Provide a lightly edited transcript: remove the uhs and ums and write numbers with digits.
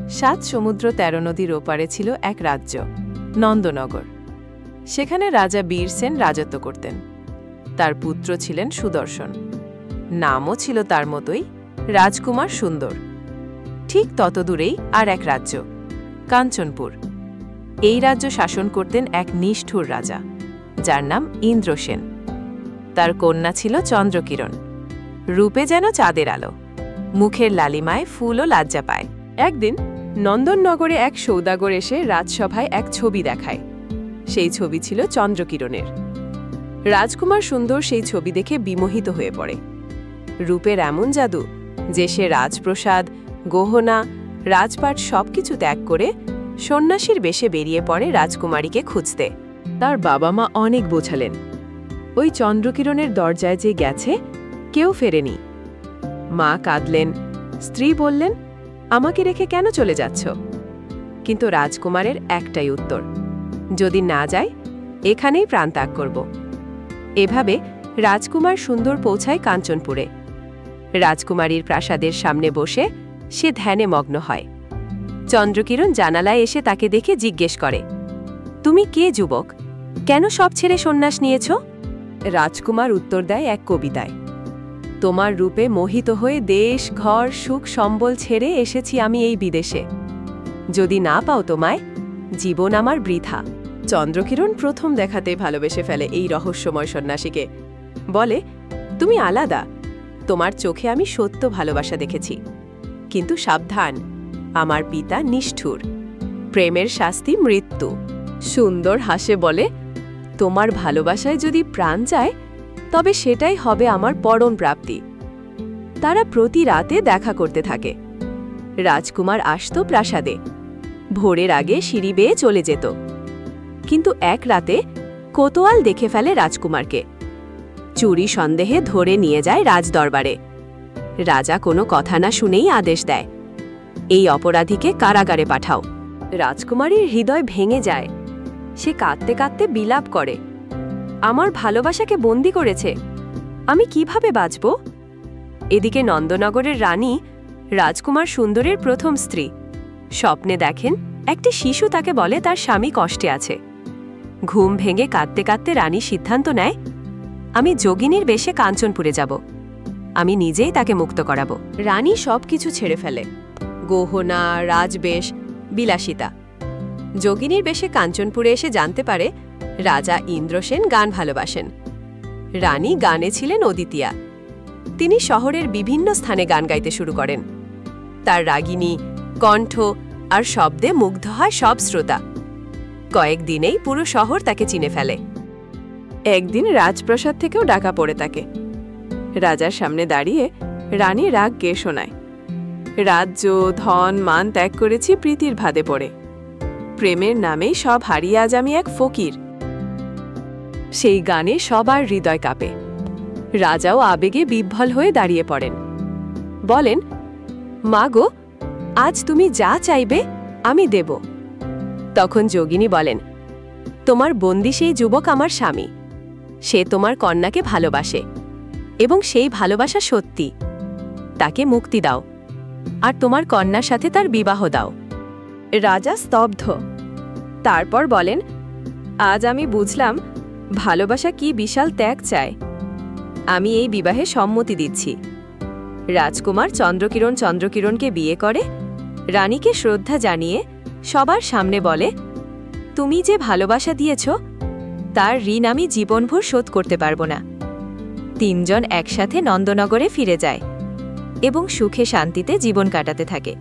সাত সমুদ্র ১৩ নদীর ওপারে ছিল এক রাজ্য, নন্দনগর। সেখানে রাজা বীরসেন রাজত্ব করতেন। তার পুত্র ছিলেন সুদর্শন। নামও ছিল তার মতোই, রাজকুমার সুন্দর। ঠিক ততদূরেই আর এক রাজ্য, কাঞ্চনপুর। এই রাজ্য শাসন করতেন এক নিষ্ঠুর রাজা, যার নাম ইন্দ্রসেন। তার কন্যা ছিল চন্দ্রকিরণ, রূপে যেন চাঁদের আলো, মুখের লালিমায় ফুলও লজ্জা পায়। একদিন নন্দননগরে এক সৌদাগর এসে রাজসভায় এক ছবি দেখায়। সেই ছবি ছিল চন্দ্রকিরণের। রাজকুমার সুন্দর সেই ছবি দেখে বিমোহিত হয়ে পড়ে। রূপের এমন জাদু যে সে রাজপ্রসাদ, গহনা, রাজপাট সবকিছু ত্যাগ করে সন্ন্যাসীর বেশে বেরিয়ে পড়ে রাজকুমারীকে খুঁজতে। তার বাবা মা অনেক বোঝালেন, ওই চন্দ্রকিরণের দরজায় যে গেছে কেউ ফেরেনি। মা কাঁদলেন, স্ত্রী বললেন, আমাকে রেখে কেন চলে যাচ্ছ? কিন্তু রাজকুমারের একটাই উত্তর, যদি না যায় এখানেই প্রাণত্যাগ করব। এভাবে রাজকুমার সুন্দর পৌঁছায় কাঞ্চনপুরে। রাজকুমারীর প্রাসাদের সামনে বসে সে ধ্যানে মগ্ন হয়। চন্দ্রকিরণ জানালায় এসে তাকে দেখে জিজ্ঞেস করে, তুমি কে যুবক? কেন সব ছেড়ে সন্ন্যাস নিয়েছ? রাজকুমার উত্তর দেয় এক কবিতায়, তোমার রূপে মোহিত হয়ে দেশ, ঘর, সুখ সম্বল ছেড়ে এসেছি আমি এই বিদেশে। যদি না পাও তোমায়, জীবন আমার বৃথা। চন্দ্রকিরণ প্রথম দেখাতেই ভালোবেসে ফেলে এই রহস্যময় সন্ন্যাসীকে। বলে, তুমি আলাদা, তোমার চোখে আমি সত্য ভালোবাসা দেখেছি। কিন্তু সাবধান, আমার পিতা নিষ্ঠুর, প্রেমের শাস্তি মৃত্যু। সুন্দর হাসে বলে, তোমার ভালোবাসায় যদি প্রাণ যায় তবে সেটাই হবে আমার পরম প্রাপ্তি। তারা প্রতি রাতে দেখা করতে থাকে। রাজকুমার আসত প্রাসাদে, ভোরের আগে সিঁড়ি বেয়ে চলে যেত। কিন্তু এক রাতে কোতোয়াল দেখে ফেলে রাজকুমারকে। চুরি সন্দেহে ধরে নিয়ে যায় রাজদরবারে। রাজা কোনো কথা না শুনেই আদেশ দেয়, এই অপরাধীকে কারাগারে পাঠাও। রাজকুমারীর হৃদয় ভেঙে যায়। সে কাঁদতে কাঁদতে বিলাপ করে, আমার ভালোবাসাকে বন্দী করেছে, আমি কিভাবে বাঁচব? এদিকে নন্দনগরের রানী, রাজকুমার সুন্দরের প্রথম স্ত্রী, স্বপ্নে দেখেন একটি শিশু তাকে বলে তার স্বামী কষ্টে আছে। ঘুম ভেঙে কাঁদতে কাঁদতে রানী সিদ্ধান্ত নেয়, আমি যোগিনীর বেশে কাঞ্চনপুরে যাব, আমি নিজেই তাকে মুক্ত করাবো। রানী সবকিছু ছেড়ে ফেলে, গহনা, রাজবেশ, বিলাসিতা। যোগিনীর বেশে কাঞ্চনপুরে এসে জানতে পারে রাজা ইন্দ্রসেন গান ভালোবাসেন। রানী গানে ছিলেন অদ্বিতীয়া। তিনি শহরের বিভিন্ন স্থানে গান গাইতে শুরু করেন। তার রাগিনী কণ্ঠ আর শব্দে মুগ্ধ হয় সব শ্রোতা। কয়েকদিনেই পুরো শহর তাকে চিনে ফেলে। একদিন রাজপ্রাসাদ থেকেও ডাকা পড়ে তাকে। রাজার সামনে দাঁড়িয়ে রানী রাগ গেয়ে শোনায়, রাজ্য, ধন, মান ত্যাগ করেছি প্রীতির ভাদে পড়ে। প্রেমের নামেই সব হারিয়ে আজ আমি এক ফকির। সেই গানে সবার হৃদয় কাঁপে। রাজাও আবেগে বিহ্বল হয়ে দাঁড়িয়ে পড়েন। বলেন, মা গো, আজ তুমি যা চাইবে আমি দেব। তখন যোগিনী বলেন, তোমার বন্দী সেই যুবক আমার স্বামী। সে তোমার কন্যাকে ভালোবাসে এবং সেই ভালোবাসা সত্যি। তাকে মুক্তি দাও আর তোমার কন্যার সাথে তার বিবাহ দাও। রাজা স্তব্ধ। তারপর বলেন, আজ আমি বুঝলাম ভালোবাসা কি বিশাল ত্যাগ চায়। আমি এই বিবাহে সম্মতি দিচ্ছি। রাজকুমার চন্দ্রকিরণকে বিয়ে করে। রানীকে শ্রদ্ধা জানিয়ে সবার সামনে বলে, তুমি যে ভালোবাসা দিয়েছ তার ঋণ আমি জীবনভর শোধ করতে পারব না। তিনজন একসাথে নন্দনগরে ফিরে যায় এবং সুখে শান্তিতে জীবন কাটাতে থাকে।